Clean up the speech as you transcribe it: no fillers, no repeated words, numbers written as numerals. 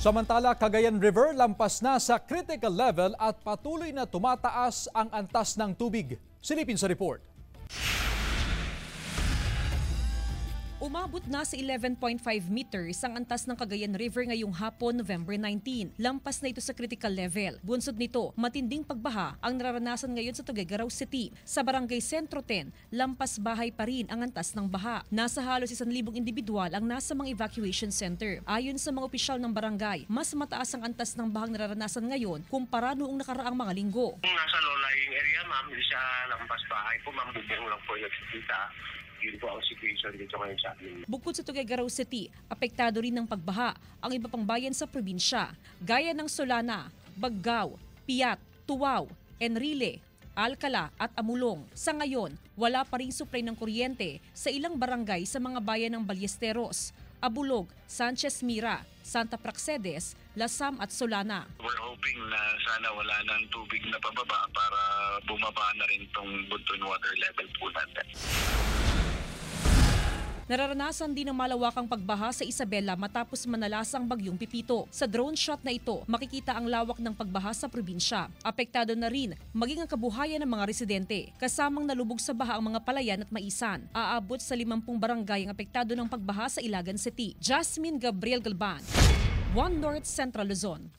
Samantala, Cagayan River lampas na sa critical level at patuloy na tumataas ang antas ng tubig. Silipin sa report. Umabot na sa 11.5 meters ang antas ng Cagayan River ngayong hapon, November 19. Lampas na ito sa critical level. Bunsod nito, matinding pagbaha ang nararanasan ngayon sa Tuguegarao City. Sa Barangay Sentro 10, lampas bahay pa rin ang antas ng baha. Nasa halos 1,000 individual ang nasa mga evacuation center. Ayon sa mga opisyal ng barangay, mas mataas ang antas ng bahang nararanasan ngayon kumpara noong nakaraang mga linggo. Kung nasa low-lying area, ma'am, hindi siya lampas bahay po, ma'am, bubong lang po yung nagkikita. Yun po ang situation dito ngayon sa amin. Bukod sa Tuguegarao City, apektado rin ng pagbaha ang iba pang bayan sa probinsya, gaya ng Solana, Baggao, Piat, Tuaw, Enrile, Alcala at Amulong. Sa ngayon, wala pa ring supply ng kuryente sa ilang barangay sa mga bayan ng Ballesteros, Abulog, Sanchez Mira, Santa Praxedes, Lasam at Solana. We're hoping na sana wala ng tubig na pababa para bumaba na rin itong Bunton water level po natin. Nararanasan din ng malawakang pagbaha sa Isabela matapos manalasang bagyong Pipito. Sa drone shot na ito, makikita ang lawak ng pagbaha sa probinsya. Apektado na rin maging ang kabuhayan ng mga residente. Kasamang nalubog sa baha ang mga palayan at maisan. Aabot sa 50 barangay ang apektado ng pagbaha sa Ilagan City. Jasmine Gabriel Galban, One North Central Luzon.